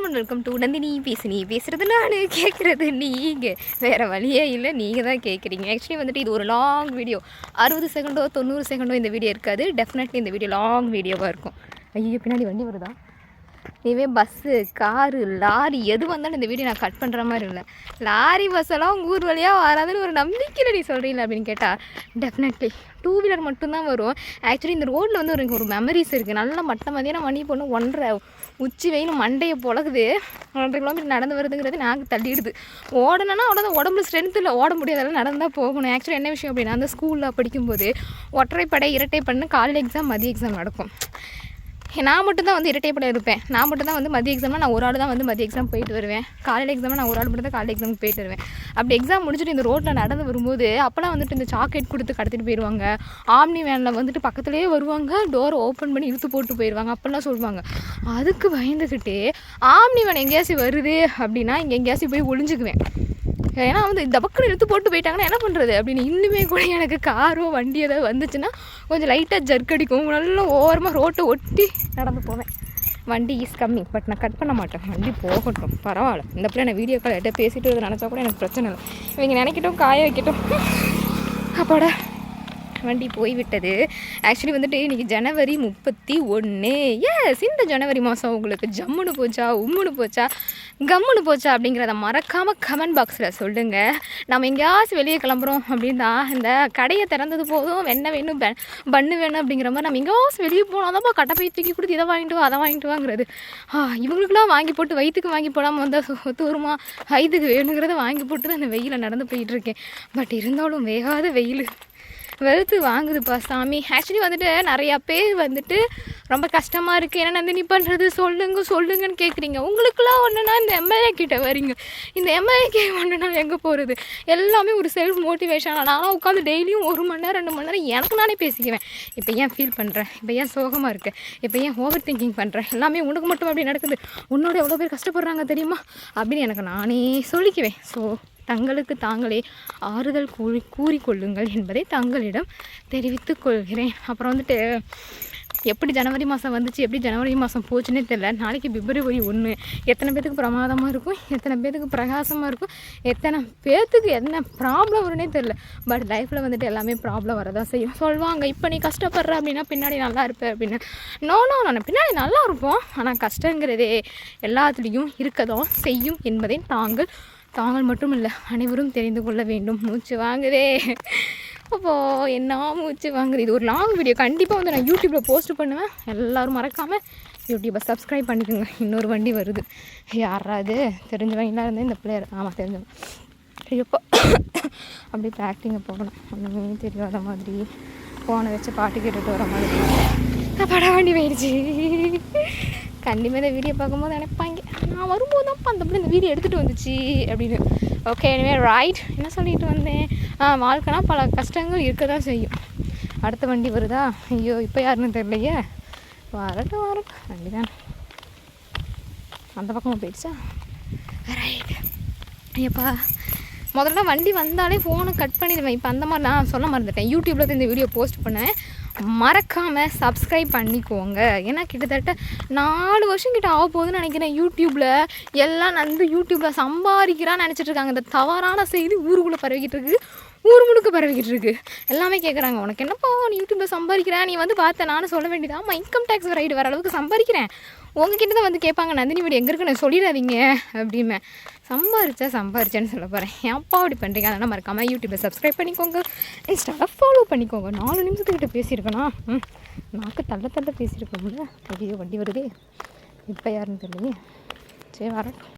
Welcome to Nandini பேசுறது நான் கேட்குறது நீங்கள் வேறு வழியே இல்லை, நீங்கள் தான் கேட்குறீங்க. ஆக்சுவலி வந்துட்டு இது ஒரு லாங் வீடியோ, 60 செகண்டோ 90 செகண்டோ இந்த வீடியோ இருக்காது. டெஃபினெட்லி இந்த வீடியோ லாங் வீடியோவாக இருக்கும். ஐயோ பின்னாடி வண்டி வருதா? இதுவே பஸ்ஸு, காரு, லாரி எது வந்தாலும் இந்த வீடியோ நான் கட் பண்ணுற மாதிரி இல்லை. லாரி பஸ்ஸெல்லாம் உங்கள் ஊர் வழியாக வராதுன்னு ஒரு நம்பிக்கையில் நீ சொல்கிறீங்களா அப்படின்னு கேட்டால் டெஃபினெட்லி 2 வீலர் மட்டும்தான் வரும். ஆக்சுவலி இந்த ரோட்டில் வந்து ஒரு மெமரிஸ் இருக்குது. நல்லா மதியானம் மணி பொண்ணு 1:30 உச்சி வெயில் மண்டையை பொழகுது. 1.5 கிலோமீட்டர் நடந்து வருதுங்கிறது நாங்கள் தள்ளிடுது. ஓடணுன்னா அவ்வளோதான், உடம்புல ஸ்ட்ரென்த் இல்லை, ஓட முடியாதெல்லாம் நடந்தால் போகணும். ஆக்சுவலி என்ன விஷயம் அப்படின்னா, அந்த ஸ்கூலில் படிக்கும்போது ஒற்றைப்படை இரட்டைப்படை காலையில் எக்ஸாம் மதிய எக்ஸாம் நடக்கும். நான் மட்டும்தான் வந்து இரட்டைப்படை இருப்பேன். நான் மட்டும்தான் வந்து மதிய எக்ஸாம்னா நான் ஒரு ஆள் தான் வந்து மதிய எக்ஸாம் போயிட்டு வருவேன். காலையில் எக்ஸாம்னா நான் ஒரு ஆள் மட்டும் தான் காலையில் எக்ஸாமுக்கு போயிட்டு வருவேன். அப்படி எக்ஸாம் முடிச்சுட்டு இந்த ரோட்டில் நடந்து வரும்போது அப்போலாம் வந்துட்டு இந்த சாக்லேட் கொடுத்து கடத்திட்டு போயிடுவாங்க. ஆம்னி வேனில் வந்துட்டு பக்கத்துலேயே வருவாங்க, டோரை ஓப்பன் பண்ணி இழுத்து போட்டு போயிடுவாங்க. அப்போல்லாம் சொல்லுவாங்க. அதுக்கு பயந்துக்கிட்டு ஆம்னி வேன் எங்கேயாச்சும் வருது அப்படின்னா இங்கே எங்கேயாச்சும் போய் ஒளிஞ்சுக்குவேன். ஏன்னா வந்து தபக்குன்னு இழுத்து போட்டு போயிட்டாங்கன்னா என்ன பண்ணுறது அப்படின்னு. இன்னுமே கூட எனக்கு காரோ வண்டி ஏதாவது வந்துச்சுன்னா கொஞ்சம் லைட்டாக ஜர்க் அடிக்கும். நல்லா ஓரமாக ரோட்டை ஒட்டி நடந்து போவேன். வண்டி இஸ் கம்மிங், பட் நான் கட் பண்ண மாட்டேன். வண்டி போகட்டும், பரவாயில்ல. இந்த பிள்ளை நான் வீடியோ கால் எட்ட பேசிட்டு நினச்சா கூட எனக்கு பிரச்சனை இல்லை. இவங்க நினைக்கட்டும், காய வைக்கட்டும். அப்போட வண்டி போய்விட்டது. ஆக்சுவலி வந்துட்டு இன்றைக்கி ஜனவரி 31. எஸ், இந்த ஜனவரி மாதம் உங்களுக்கு ஜம்முன்னு போச்சா, உம்முன்னு போச்சா, கம்முன்னு போச்சா அப்படிங்கிறத மறக்காமல் கமெண்ட் பாக்ஸில் சொல்லுங்கள். நம்ம எங்கேயாச்சும் வெளியே கிளம்புறோம் அப்படின்னா இந்த கடையை திறந்தது போதும், வெண்ணெய் வேணும், பண்ணு வேணும் அப்படிங்கிற மாதிரி நம்ம எங்கேயாச்சும் வெளியே போனால் தான் கட்டை போய் தூக்கி கொடுத்து இதை வாங்கிட்டு வா அதை வாங்கிட்டு வாங்கிறது. இவங்களுக்குலாம் வாங்கி போட்டு வயிற்றுக்கு வாங்கி போடாமல் வந்தால் தூரமாக வயிற்றுக்கு வேணுங்கிறத வாங்கி போட்டு தான் அந்த வெயிலில் நடந்து போயிட்டுருக்கேன். பட் இருந்தாலும் வேகாத வெயில் வெளுத்து வாங்குதுப்பா சாமி. ஆக்சுவலி வந்துட்டு நிறையா பேர் வந்துட்டு ரொம்ப கஷ்டமாக இருக்குது, என்ன நந்தினி பண்ணுறது சொல்லுங்கன்னு கேட்குறீங்க. உங்களுக்குலாம் ஒன்றுனா இந்த எம்எல்ஏ கிட்டே வரீங்க. இந்த எம்எல்ஏ ஒன்றுனா எங்கே போகிறது? எல்லாமே ஒரு செல்ஃப் மோட்டிவேஷன். நானும் உட்காந்து டெய்லியும் 1 மணி நேரம் 2 மணி நேரம் எனக்கு நானே பேசிக்குவேன். இப்போ ஏன் ஃபீல் பண்ணுறேன், இப்போ ஏன் சோகமாக இருக்கேன், இப்போ ஏன் ஓவர் திங்கிங் பண்ணுறேன், எல்லாமே உனக்கு மட்டும் அப்படி நடக்குது, உன்னோட எவ்வளோ பேர் கஷ்டப்படுறாங்க தெரியுமா அப்படின்னு எனக்கு நானே சொல்லிக்குவேன். ஸோ தங்களுக்கு தாங்களே ஆறுதல் கூறிக்கொள்ளுங்கள் என்பதை தங்களிடம் தெரிவித்துக் கொள்கிறேன். அப்புறம் வந்துட்டு எப்படி ஜனவரி மாதம் வந்துச்சு, எப்படி ஜனவரி மாதம் போச்சுன்னே தெரியல. நாளைக்கு பிப்ரவரி 1. எத்தனை பேத்துக்கு பிரமாதமாக இருக்கும், எத்தனை பேத்துக்கு பிரகாசமாக இருக்கும், எத்தனை பேத்துக்கு என்ன ப்ராப்ளம் வரும்னே தெரில. பட் லைஃப்பில் வந்துட்டு எல்லாமே ப்ராப்ளம் வரதான் செய்யும். சொல்லுவாங்க இப்போ நீ கஷ்டப்படுற அப்படின்னா பின்னாடி நல்லா இருப்பேன் அப்படின்னு. நான் பின்னாடி நல்லா இருப்போம், ஆனால் கஷ்டங்கிறதே எல்லாத்துலேயும் இருக்கதான் செய்யும் என்பதை தாங்கள் மட்டும் இல்லை அனைவரும் தெரிந்து கொள்ள வேண்டும். மூச்சு வாங்குதே அப்போது என்ன மூச்சு வாங்குது. இது ஒரு லாங் வீடியோ, கண்டிப்பாக வந்து நான் யூடியூப்பில் போஸ்ட் பண்ணுவேன். எல்லோரும் மறக்காமல் யூடியூப்பை சப்ஸ்கிரைப் பண்ணிக்கோங்க. இன்னொரு வண்டி வருது, யாராவது தெரிஞ்சவங்களாக இருந்தால் இந்த பிள்ளையர், ஆமாம் தெரிஞ்சவங்க. எப்போ அப்படி ஆக்டிங்கை போகணும், ஒன்றுமே தெரியாத மாதிரி ஃபோனை வச்சு பாட்டு கேட்டுட்டு வர மாதிரி பட வண்டி போயிடுச்சு. கண்டிப்பாக இந்த வீடியோ பார்க்கும்போது நினைப்பாங்க நான் வரும்போது தான் அந்த பிள்ளை இந்த வீடியோ எடுத்துகிட்டு வந்துச்சு அப்படின்னு. ஓகே, எனிவே ரைட், என்ன சொல்லிட்டு வந்தேன், வாழ்க்கைனா பல கஷ்டங்கள் இருக்க தான் செய்யும். அடுத்த வண்டி வருதா, ஐயோ இப்போ யாருன்னு தெரியலையே, வரட்டும் வண்டி தான் அந்த பக்கமாக போயிடுச்சா. ரைட், ஐயப்பா முதல்ல வண்டி வந்தாலே ஃபோனை கட் பண்ணிடுவேன். இப்போ அந்த மாதிரி நான் சொல்ல மறந்துட்டேன். யூடியூப்பில் தான் இந்த வீடியோ போஸ்ட் பண்ணேன், மறக்காமல் சப்ஸ்கிரைப் பண்ணிக்கோங்க. ஏன்னா கிட்டத்தட்ட 4 வருஷம் கிட்ட ஆக போகுதுன்னு நினைக்கிறேன். யூடியூப்பில் எல்லாம் வந்து யூடியூப்பில் சம்பாதிக்கிறான்னு நினச்சிட்டு இருக்காங்க. இந்த தவறான செய்தி ஊருக்குள்ளே பரவிக்கிட்டு இருக்குது, ஊர் முழுக்க பரவிக்கிட்டு இருக்குது. எல்லாமே கேட்குறாங்க, உனக்கு என்னப்பா நீ யூடியூப்பில் சம்பாதிக்கிறேன், நீ வந்து பார்த்தேன். நானும் சொல்ல வேண்டியது, ஆமாம் இன்கம் டேக்ஸ் ரைடு வர அளவுக்கு சம்பாதிக்கிறேன். உங்ககிட்ட தான் வந்து கேட்பாங்க, நந்தினி வீடு எங்கே இருக்குன்னு சொல்லிடாதீங்க அப்படிமே. சம்பாரிச்சேன்னு சொல்ல போகிறேன். ஏன்ப்பா அப்படி பண்ணுறீங்க? அதெல்லாம் மறக்காமல் யூடியூப்பை சப்ஸ்கிரைப் பண்ணிக்கோங்க, இன்ஸ்டாவில் ஃபாலோ பண்ணிக்கோங்க. 4 நிமிஷத்துக்கிட்ட பேசியிருக்கேனா, நாக்கு தள்ள பேசியிருக்கோம்ல. ஐயோ வண்டி வருதே, இப்போ யாருன்னு தெரியலையே. சரி வரட்டும்.